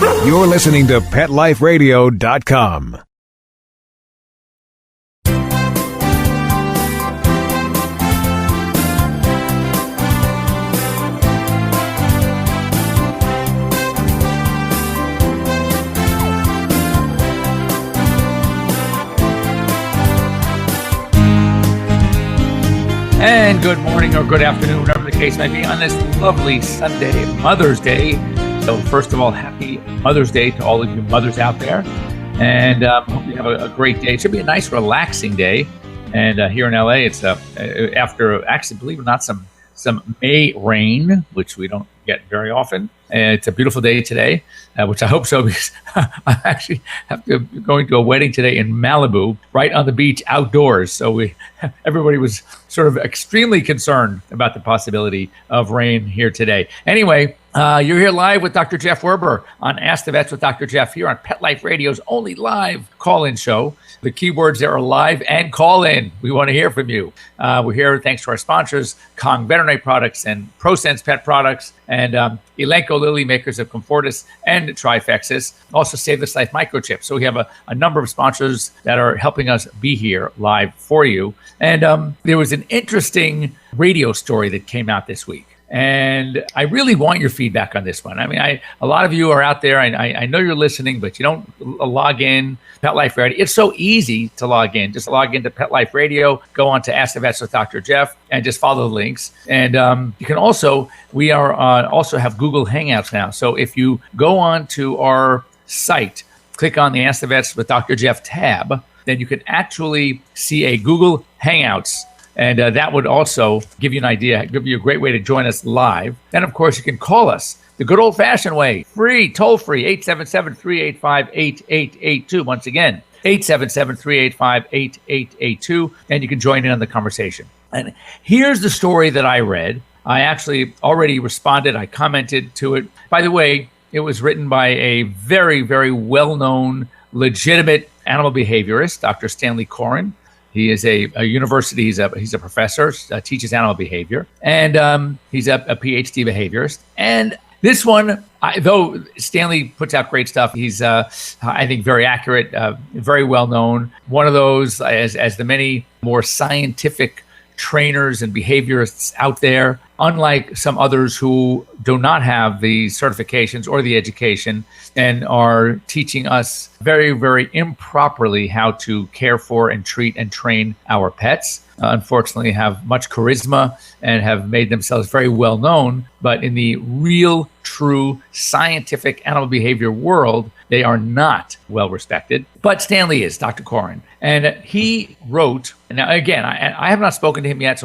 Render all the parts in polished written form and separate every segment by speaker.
Speaker 1: You're listening to PetLifeRadio.com.
Speaker 2: And good morning or good afternoon, whatever the case may be, on this lovely Sunday, Mother's Day. So first of all, happy Mother's Day to all of you mothers out there. And hope you have a great day. It should be a nice, relaxing day. And here in LA, it's after, actually, believe it or not, some May rain, which we don't get very often. And it's a beautiful day today, which I hope so, because I actually have to going to a wedding today in Malibu, right on the beach, outdoors. So everybody was sort of extremely concerned about the possibility of rain here today. Anyway, you're here live with Dr. Jeff Werber on Ask the Vets with Dr. Jeff here on Pet Life Radio's only live call-in show. The keywords there are live and call-in. We want to hear from you. We're here thanks to our sponsors, Kong Veterinary Products and Prosense Pet Products, and Elanco Lilly, makers of Comfortis and Trifexis. Also Save This Life Microchip. So we have a number of sponsors that are helping us be here live for you. And there was an interesting radio story that came out this week. And I really want your feedback on this one. I mean, a lot of you are out there. I know you're listening, but you don't log in. Pet Life Radio. It's so easy to log in. Just log into Pet Life Radio. Go on to Ask the Vets with Dr. Jeff, and just follow the links. And you can also, we are also have Google Hangouts now. So if you go on to our site, click on the Ask the Vets with Dr. Jeff tab, then you can actually see a Google Hangouts. And that would also give you an idea, give you a great way to join us live. Then, of course, you can call us the good old-fashioned way, free, toll-free, 877-385-8882. Once again, 877-385-8882, and you can join in on the conversation. And here's the story that I read. I actually already responded. I commented to it. By the way, it was written by a very, very well-known, legitimate animal behaviorist, Dr. Stanley Coren. He is a university, he's a professor, teaches animal behavior, and he's a PhD behaviorist. And this one, though Stanley puts out great stuff, he's, I think, very accurate, very well known. One of those, as the many more scientific trainers and behaviorists out there, unlike some others who do not have the certifications or the education and are teaching us very, very improperly how to care for and treat and train our pets. Unfortunately, have much charisma and have made themselves very well known. But in the real, true scientific animal behavior world, they are not well respected. But Stanley is, Dr. Coren. And he wrote, now again, I have not spoken to him yet,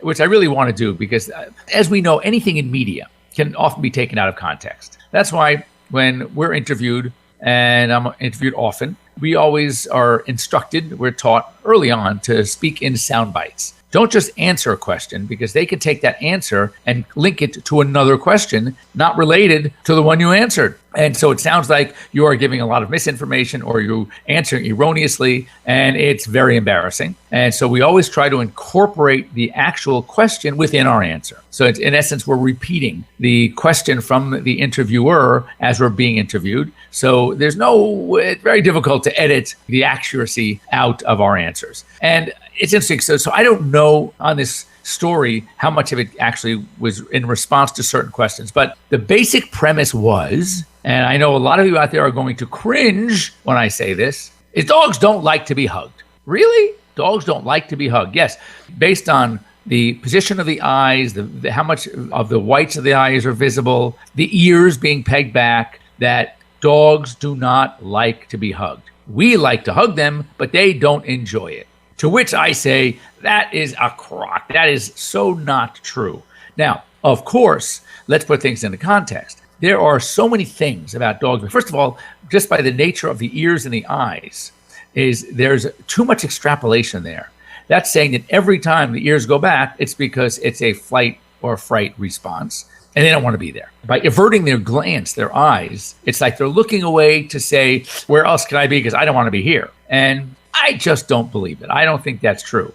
Speaker 2: which I really want to do, because as we know, anything in media can often be taken out of context. That's why when we're interviewed, and I'm interviewed often, we always are instructed, we're taught early on to speak in sound bites. Don't just answer a question, because they can take that answer and link it to another question not related to the one you answered. And so it sounds like you are giving a lot of misinformation or you're answering erroneously, and it's very embarrassing. And so we always try to incorporate the actual question within our answer. So it's, in essence, we're repeating the question from the interviewer as we're being interviewed. So it's very difficult to edit the accuracy out of our answers. And it's interesting. So I don't know on this story how much of it actually was in response to certain questions. But the basic premise was, and I know a lot of you out there are going to cringe when I say this, is dogs don't like to be hugged. Really? Dogs don't like to be hugged. Yes, based on the position of the eyes, how much of the whites of the eyes are visible, the ears being pegged back, that dogs do not like to be hugged. We like to hug them, but they don't enjoy it. To which I say, that is a crock. That is so not true. Now, of course, let's put things into context. There are so many things about dogs. First of all, just by the nature of the ears and the eyes, there's too much extrapolation there. That's saying that every time the ears go back, it's because it's a flight or fright response, and they don't want to be there. By averting their glance, their eyes, it's like they're looking away to say, where else can I be? Because I don't want to be here. And I just don't believe it. I don't think that's true.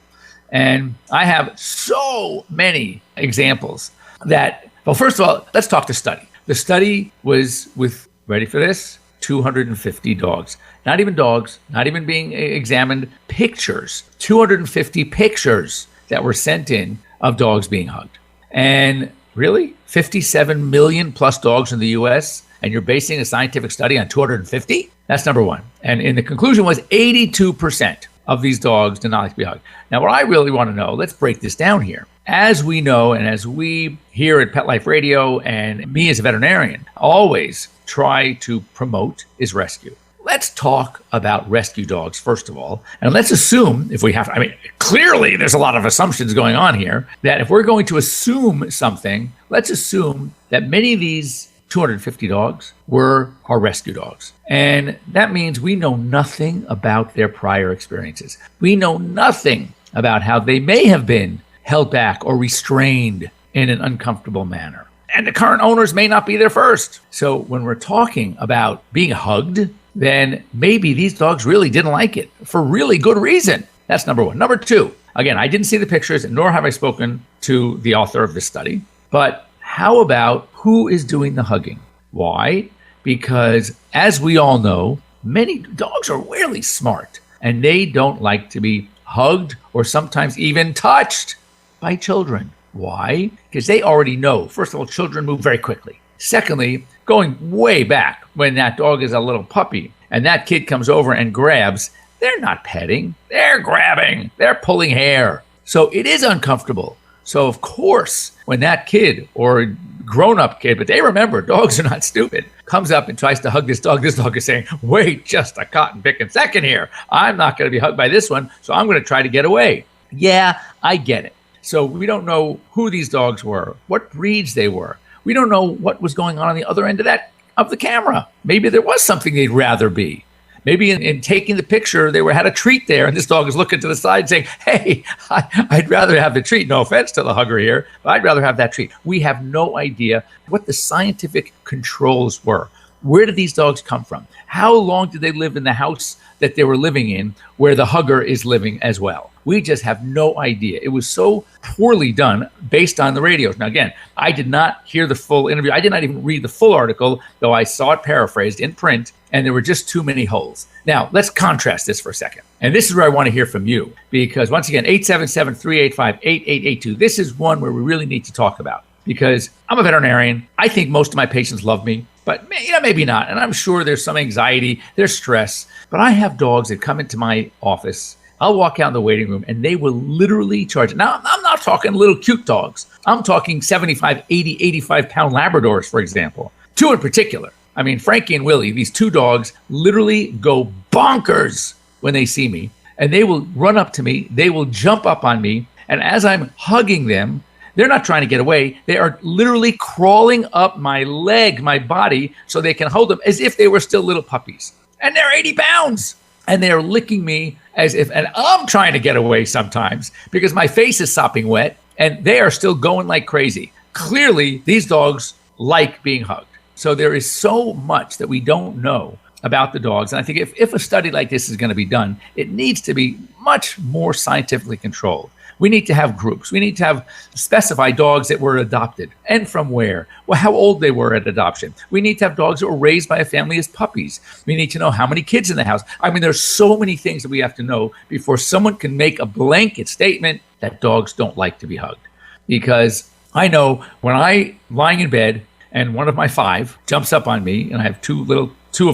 Speaker 2: And I have so many examples that, well, first of all, let's talk the study. The study was with Ready for this? 250 dogs. Not even dogs, not even being examined, pictures. 250 pictures that were sent in of dogs being hugged. And really, 57 million plus dogs in the US, and you're basing a scientific study on 250? That's number one. And the conclusion was 82% of these dogs did not like to be hugged. Now, what I really want to know, let's break this down here. As we know, and as we here at Pet Life Radio and me as a veterinarian always try to promote, is rescue. Let's talk about rescue dogs, first of all. And let's assume, if we have, clearly there's a lot of assumptions going on here, that if we're going to assume something, let's assume that many of these 250 dogs were our rescue dogs. And that means we know nothing about their prior experiences. We know nothing about how they may have been held back or restrained in an uncomfortable manner. And the current owners may not be there first. So when we're talking about being hugged, then maybe these dogs really didn't like it for really good reason. That's number one. Number two, again, I didn't see the pictures, nor have I spoken to the author of this study, but how about who is doing the hugging? Why? Because as we all know, many dogs are really smart and they don't like to be hugged or sometimes even touched by children. Why? Because they already know. First of all, children move very quickly. Secondly, going way back when that dog is a little puppy and that kid comes over and grabs, they're not petting, they're grabbing, they're pulling hair. So it is uncomfortable. So of course, when that kid or grown-up kid, but they remember dogs are not stupid, comes up and tries to hug this dog is saying, wait just a cotton picking second here. I'm not going to be hugged by this one, so I'm going to try to get away. Yeah, I get it. So we don't know who these dogs were, what breeds they were. We don't know what was going on the other end of the camera. Maybe there was something they'd rather be. Maybe in taking the picture, they had a treat there, and this dog is looking to the side saying, hey, I'd rather have the treat. No offense to the hugger here, but I'd rather have that treat. We have no idea what the scientific controls were. Where did these dogs come from? How long did they live in the house that they were living in where the hugger is living as well? We just have no idea. It was so poorly done based on the radios. Now, again, I did not hear the full interview. I did not even read the full article, though I saw it paraphrased in print, and there were just too many holes. Now, let's contrast this for a second. And this is where I want to hear from you, because once again, 877-385-8882, this is one where we really need to talk about, because I'm a veterinarian. I think most of my patients love me, but maybe not. And I'm sure there's some anxiety, there's stress, but I have dogs that come into my office. I'll walk out in the waiting room and they will literally charge. Now, I'm not talking little cute dogs. I'm talking 75, 80, 85 pound Labradors, for example. Two in particular. Frankie and Willie, these two dogs literally go bonkers when they see me, and they will run up to me. They will jump up on me. And as I'm hugging them, they're not trying to get away. They are literally crawling up my leg, my body, so they can hold them as if they were still little puppies. And they're 80 pounds. And they're licking me as if, and I'm trying to get away sometimes because my face is sopping wet and they are still going like crazy. Clearly, these dogs like being hugged. So there is so much that we don't know about the dogs. And I think if a study like this is going to be done, it needs to be much more scientifically controlled. We need to have groups. We need to have specify dogs that were adopted and from where, well, how old they were at adoption. We need to have dogs that were raised by a family as puppies. We need to know how many kids in the house. There's so many things that we have to know before someone can make a blanket statement that dogs don't like to be hugged. Because I know when I'm lying in bed and one of my 5 jumps up on me, and I have two of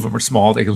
Speaker 2: them are small. They can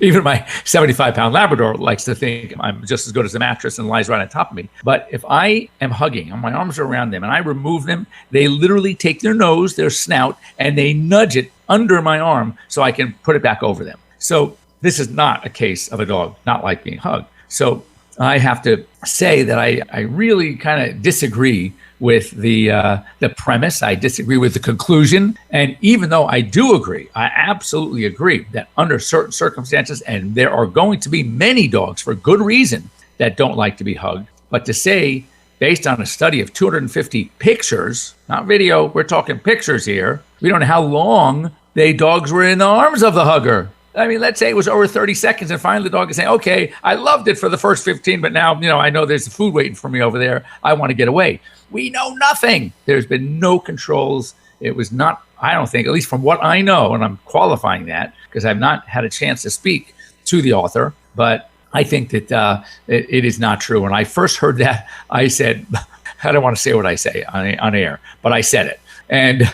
Speaker 2: even my 75-pound Labrador likes to think I'm just as good as a mattress and lies right on top of me. But if I am hugging and my arms are around them and I remove them, they literally take their nose, their snout, and they nudge it under my arm so I can put it back over them. So this is not a case of a dog not like being hugged. So I have to say that I really kind of disagree with the premise. I disagree with the conclusion. And even though I do agree, I absolutely agree that under certain circumstances, and there are going to be many dogs for good reason that don't like to be hugged. But to say, based on a study of 250 pictures, not video, we're talking pictures here, we don't know how long the dogs were in the arms of the hugger. Let's say it was over 30 seconds and finally the dog is saying, okay, I loved it for the first 15, but now, I know there's food waiting for me over there. I want to get away. We know nothing. There's been no controls. It was not I don't think, at least from what I know, and I'm qualifying that because I've not had a chance to speak to the author, but I think that it is not true. When I first heard that, I said, I don't want to say what I say on air, but I said it. And,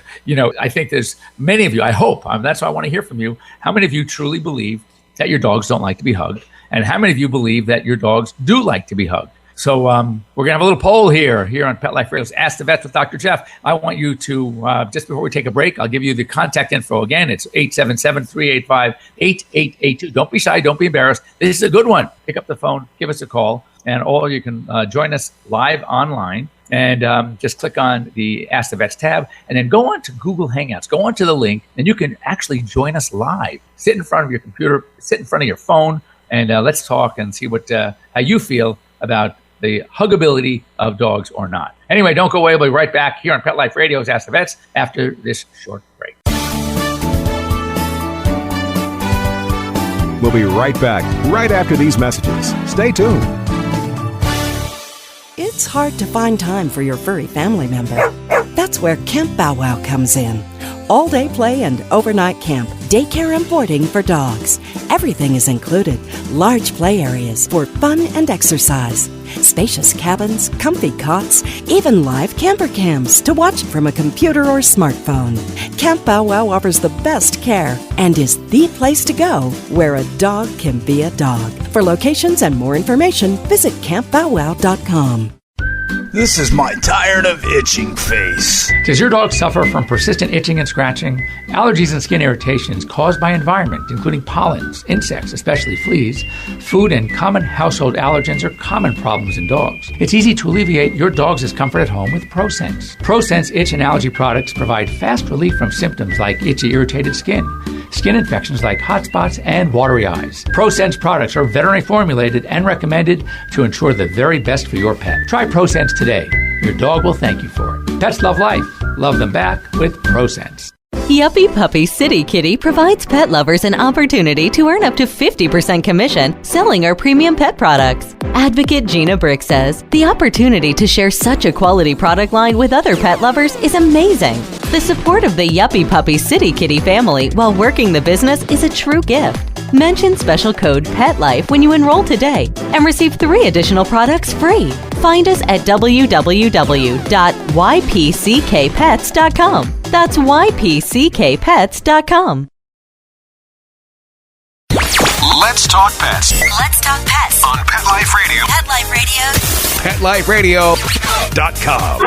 Speaker 2: I think there's many of you, I hope, that's why I want to hear from you. How many of you truly believe that your dogs don't like to be hugged? And how many of you believe that your dogs do like to be hugged? So we're going to have a little poll here on Pet Life Radio's Ask the Vets with Dr. Jeff. I want you to, just before we take a break, I'll give you the contact info again. It's 877-385-8882. Don't be shy. Don't be embarrassed. This is a good one. Pick up the phone. Give us a call. And or you can join us live online. And just click on the Ask the Vets tab and then go on to Google Hangouts. Go on to the link and you can actually join us live. Sit in front of your computer, sit in front of your phone, and let's talk and see what how you feel about the huggability of dogs or not. Anyway, don't go away. We'll be right back here on Pet Life Radio's Ask the Vets after this short break.
Speaker 1: We'll be right back, right after these messages. Stay tuned.
Speaker 3: It's hard to find time for your furry family member. That's where Camp Bow Wow comes in. All-day play and overnight camp, daycare and boarding for dogs. Everything is included. Large play areas for fun and exercise. Spacious cabins, comfy cots, even live camper cams to watch from a computer or smartphone. Camp Bow Wow offers the best care and is the place to go where a dog can be a dog. For locations and more information, visit campbowwow.com.
Speaker 4: This is my tired of itching face.
Speaker 2: Does your dog suffer from persistent itching and scratching? Allergies and skin irritations caused by environment, including pollens, insects, especially fleas, food, and common household allergens are common problems in dogs. It's easy to alleviate your dog's discomfort at home with Prosense. Prosense itch and allergy products provide fast relief from symptoms like itchy, irritated skin infections like hot spots, and watery eyes. Prosense products are veterinary formulated and recommended to ensure the very best for your pet. Try Prosense today. Your dog will thank you for it. Pets love life. Love them back with Prosense.
Speaker 5: Yuppie Puppy City Kitty provides pet lovers an opportunity to earn up to 50% commission selling our premium pet products. Advocate Gina Brick says, the opportunity to share such a quality product line with other pet lovers is amazing. The support of the Yuppie Puppy City Kitty family while working the business is a true gift. Mention special code PETLIFE when you enroll today and receive 3 additional products free. Find us at www.ypckpets.com. That's ypckpets.com.
Speaker 4: Let's talk pets.
Speaker 6: Let's talk pets
Speaker 4: On Pet Life Radio.
Speaker 6: Pet Life Radio.
Speaker 1: PetLifeRadio.com.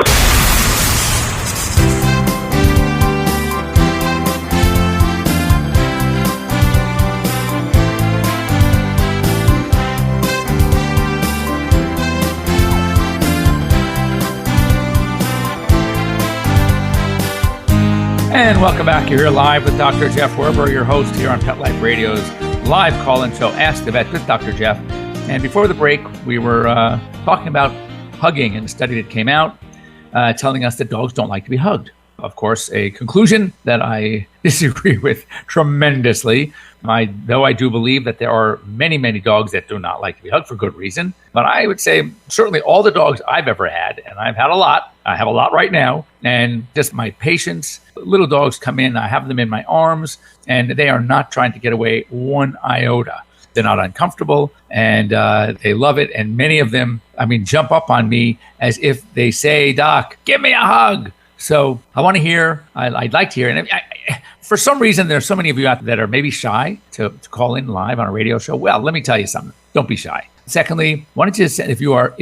Speaker 2: And welcome back. You're here live with Dr. Jeff Werber, your host here on Pet Life Radio's live call-in show, Ask the Vet with Dr. Jeff. And before the break, we were talking about hugging and a study that came out telling us that dogs don't like to be hugged. Of course, a conclusion that I disagree with tremendously. Though I do believe that there are many, many dogs that do not like to be hugged for good reason. But I would say certainly all the dogs I've ever had, and I've had a lot, I have a lot right now, and just my patience. Little dogs come in, I have them in my arms, and they are not trying to get away one iota. They're not uncomfortable, and they love it. And many of them, jump up on me as if they say, Doc, give me a hug. So I want to hear, I'd like to hear, and for some reason, there's so many of you out there that are maybe shy to call in live on a radio show. Well, let me tell you something. Don't be shy. Secondly, why don't you send, if you are,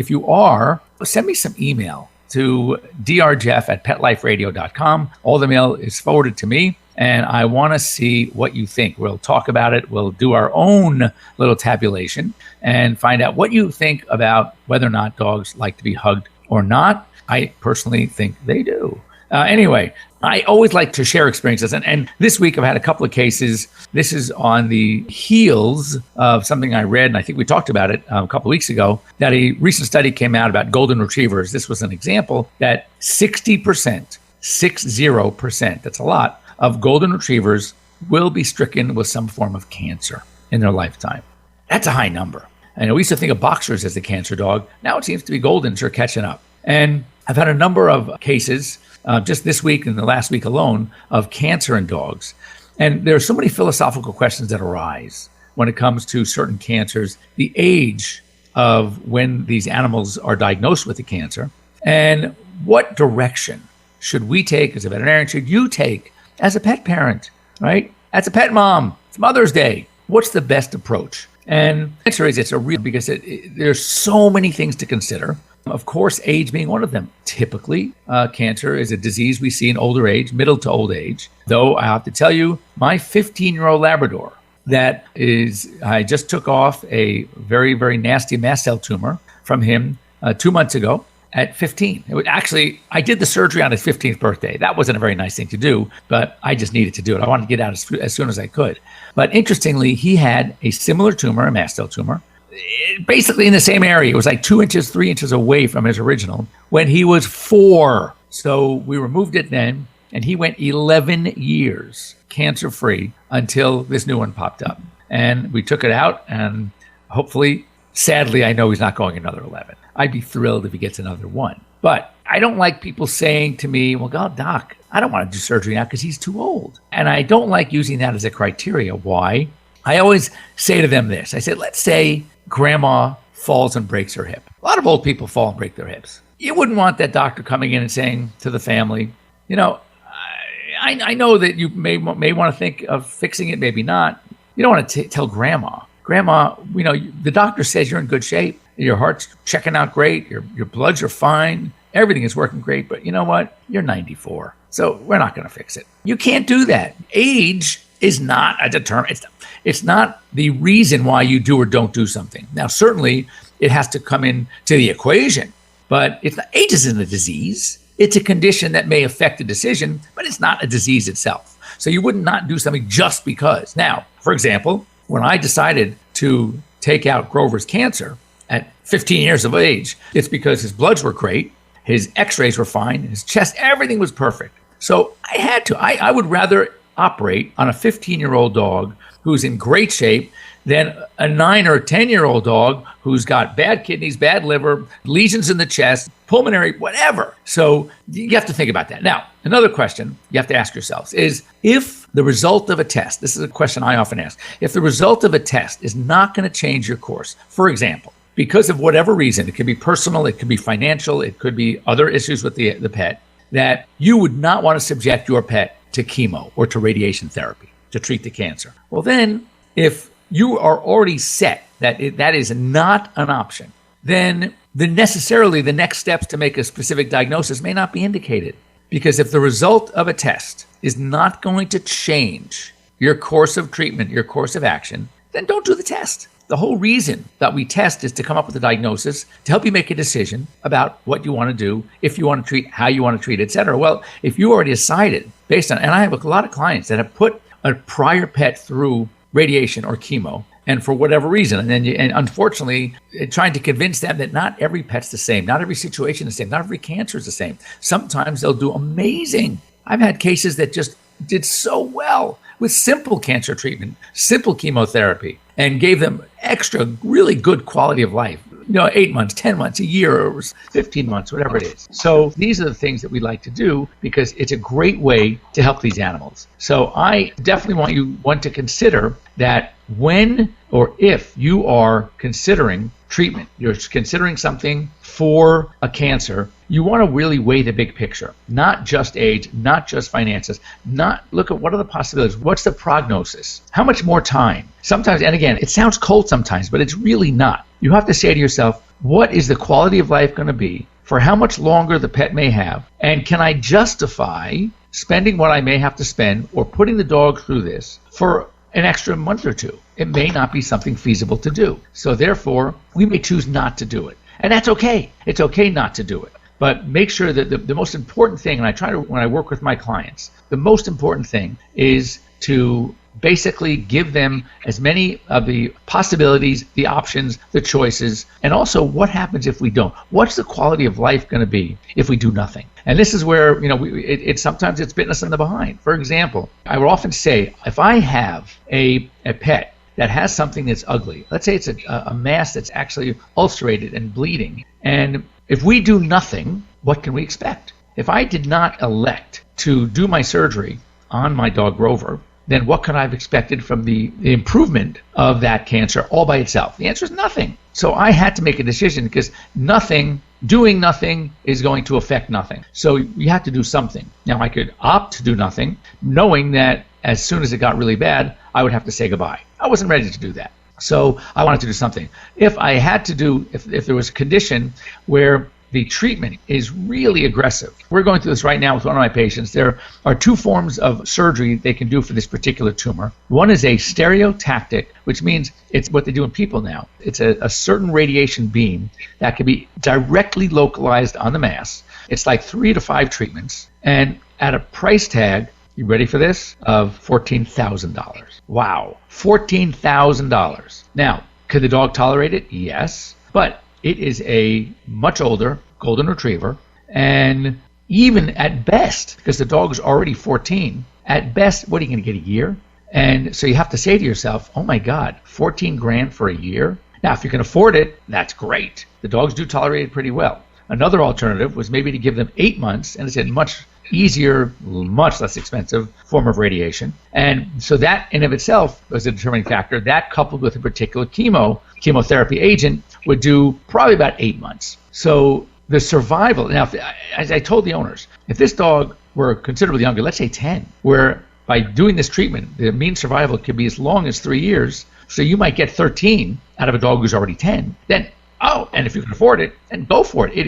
Speaker 2: send me some email to drjeff@petliferadio.com. All the mail is forwarded to me, and I want to see what you think. We'll talk about it. We'll do our own little tabulation and find out what you think about whether or not dogs like to be hugged or not. I personally think they do. Anyway, I always like to share experiences. And this week I've had a couple of cases. This is on the heels of something I read, and I think we talked about it a couple of weeks ago, that a recent study came out about golden retrievers. This was an example that 60%, that's a lot, of golden retrievers will be stricken with some form of cancer in their lifetime. That's a high number. I know we used to think of boxers as a cancer dog. Now it seems to be goldens are catching up. And I've had a number of cases just this week and the last week alone of cancer in dogs. And there are so many philosophical questions that arise when it comes to certain cancers, the age of when these animals are diagnosed with the cancer, and what direction should we take as a veterinarian, should you take as a pet parent, right? As a pet mom, it's Mother's Day. What's the best approach? And the answer is because there's so many things to consider. Of course, age being one of them. Typically, cancer is a disease we see in older age, middle to old age. Though I have to tell you, my 15-year-old Labrador, I just took off a very, very nasty mast cell tumor from him 2 months ago at 15. I did the surgery on his 15th birthday. That wasn't a very nice thing to do, but I just needed to do it. I wanted to get out as soon as I could. But interestingly, he had a similar tumor, a mast cell tumor, basically in the same area. It was like 2 inches, 3 inches away from his original when he was 4. So we removed it then, and he went 11 years cancer-free until this new one popped up. And we took it out, and hopefully, sadly, I know he's not going another 11. I'd be thrilled if he gets another one. But I don't like people saying to me, well, God, doc, I don't want to do surgery now because he's too old. And I don't like using that as a criteria. Why? I always say to them this. I said, let's say grandma falls and breaks her hip. A lot of old people fall and break their hips. You wouldn't want that doctor coming in and saying to the family, I know that you may want to think of fixing it, maybe not. You don't want to tell grandma, the doctor says you're in good shape. Your heart's checking out great. Your bloods are fine. Everything is working great. But you know what? You're 94. So we're not going to fix it. You can't do that. Age is not a determinant. It's not the reason why you do or don't do something. Now, certainly it has to come into the equation, but age isn't a disease. It's a condition that may affect a decision, but it's not a disease itself. So you would not do something just because. Now, for example, when I decided to take out Grover's cancer at 15 years of age, it's because his bloods were great, his x-rays were fine, his chest, everything was perfect. So I had to. I would rather operate on a 15-year-old dog who's in great shape than a 9 or 10-year-old dog who's got bad kidneys, bad liver, lesions in the chest, pulmonary, whatever. So you have to think about that. Now, another question you have to ask yourselves is, if the result of a test, this is a question I often ask, if the result of a test is not going to change your course, for example, because of whatever reason, it could be personal, it could be financial, it could be other issues with the pet, that you would not want to subject your pet to chemo or to radiation therapy to treat the cancer. Well, then, if you are already set that that is not an option, then necessarily the next steps to make a specific diagnosis may not be indicated. Because if the result of a test is not going to change your course of treatment, your course of action, then don't do the test. The whole reason that we test is to come up with a diagnosis, to help you make a decision about what you want to do, if you want to treat, how you want to treat, et cetera. Well, if you already decided based on, and I have a lot of clients that have put a prior pet through radiation or chemo, and for whatever reason, and unfortunately, trying to convince them that not every pet's the same, not every situation is the same, not every cancer is the same. Sometimes they'll do amazing. I've had cases that just did so well with simple cancer treatment, simple chemotherapy, and gave them extra, really good quality of life. 8 months, 10 months, a year, or 15 months, whatever it is. So these are the things that we like to do because it's a great way to help these animals. So I definitely want to consider that when or if you are considering treatment, you're considering something for a cancer, you want to really weigh the big picture, not just age, not just finances, not look at what are the possibilities, what's the prognosis, how much more time. Sometimes, and again, it sounds cold sometimes, but it's really not. You have to say to yourself, what is the quality of life going to be for how much longer the pet may have, and can I justify spending what I may have to spend or putting the dog through this for an extra month or two? It may not be something feasible to do. So therefore, we may choose not to do it. And that's okay. It's okay not to do it. But make sure that the most important thing, and I try to, when I work with my clients, the most important thing is to basically give them as many of the possibilities, the options, the choices, and also what happens if we don't. What's the quality of life going to be if we do nothing? And this is where, sometimes it's bitten us in the behind. For example, I will often say, if I have a pet that has something that's ugly, let's say it's a mass that's actually ulcerated and bleeding, and if we do nothing, what can we expect? If I did not elect to do my surgery on my dog Rover, then what could I have expected from the improvement of that cancer all by itself? The answer is nothing. So I had to make a decision because doing nothing is going to affect nothing. So you have to do something. Now I could opt to do nothing, knowing that as soon as it got really bad, I would have to say goodbye. I wasn't ready to do that. So I wanted to do something. If there was a condition where the treatment is really aggressive. We're going through this right now with one of my patients. There are two forms of surgery they can do for this particular tumor. One is a stereotactic, which means it's what they do in people now. It's a certain radiation beam that can be directly localized on the mass. It's like 3 to 5 treatments. And at a price tag, you ready for this? Of $14,000. Wow, $14,000. Now, could the dog tolerate it? Yes, but it is a much older golden retriever, and even at best, because the dog's already 14, at best, what are you going to get, a year? And so you have to say to yourself, oh my God, 14 grand for a year? Now, if you can afford it, that's great. The dogs do tolerate it pretty well. Another alternative was maybe to give them 8 months, and it's a much easier, much less expensive form of radiation. And so that in of itself was a determining factor. That coupled with a particular chemotherapy agent would do probably about 8 months. So the survival, now, as I told the owners, if this dog were considerably younger, let's say 10, where by doing this treatment, the mean survival could be as long as 3 years, so you might get 13 out of a dog who's already 10, then and if you can afford it, then go for it. It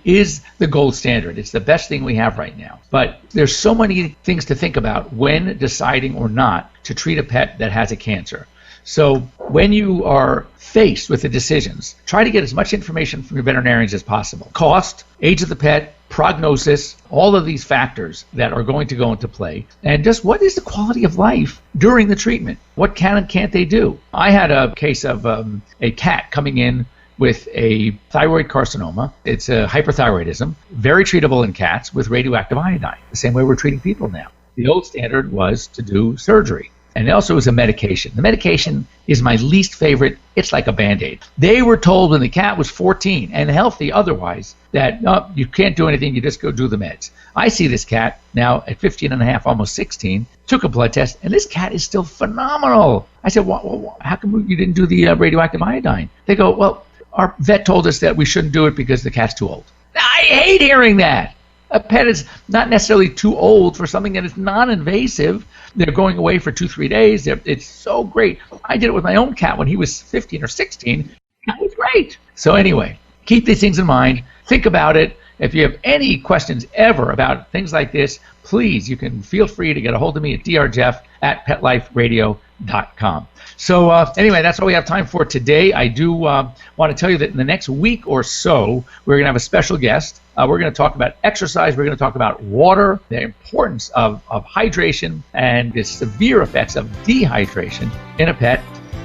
Speaker 2: is the gold standard. It's the best thing we have right now. But there's so many things to think about when deciding or not to treat a pet that has a cancer. So when you are faced with the decisions, try to get as much information from your veterinarians as possible. Cost, age of the pet, prognosis, all of these factors that are going to go into play. And just what is the quality of life during the treatment? What can and can't they do? I had a case of a cat coming in with a thyroid carcinoma. It's a hyperthyroidism, very treatable in cats with radioactive iodine, the same way we're treating people now. The old standard was to do surgery. And it also was a medication. The medication is my least favorite. It's like a Band-Aid. They were told when the cat was 14 and healthy otherwise that you can't do anything, you just go do the meds. I see this cat now at 15 and a half, almost 16, took a blood test, and this cat is still phenomenal. I said, how come you didn't do the radioactive iodine? They go, well, our vet told us that we shouldn't do it because the cat's too old. I hate hearing that. A pet is not necessarily too old for something that is non-invasive. They're going away for 2-3 days. It's so great. I did it with my own cat when he was 15 or 16. That was great. So anyway, keep these things in mind. Think about it. If you have any questions ever about things like this, please, you can feel free to get a hold of me at drjeff@petliferadio.com. So anyway, that's all we have time for today. I do want to tell you that in the next week or so, we're going to have a special guest. We're going to talk about exercise. We're going to talk about water, the importance of hydration, and the severe effects of dehydration in a pet.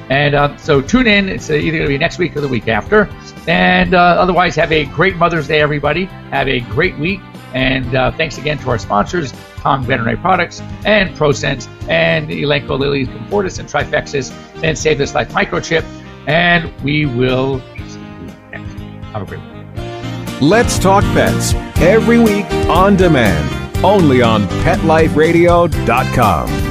Speaker 2: And so tune in. It's either going to be next week or the week after. And otherwise, have a great Mother's Day, everybody. Have a great week. And thanks again to our sponsors, Kong Veterinary Products, and Prosense, and Elanco Lilly, Comfortis, and Trifexis, and Save This Life Microchip. And we will see you next week. Have a great week.
Speaker 1: Let's Talk Pets, every week on demand, only on PetLifeRadio.com.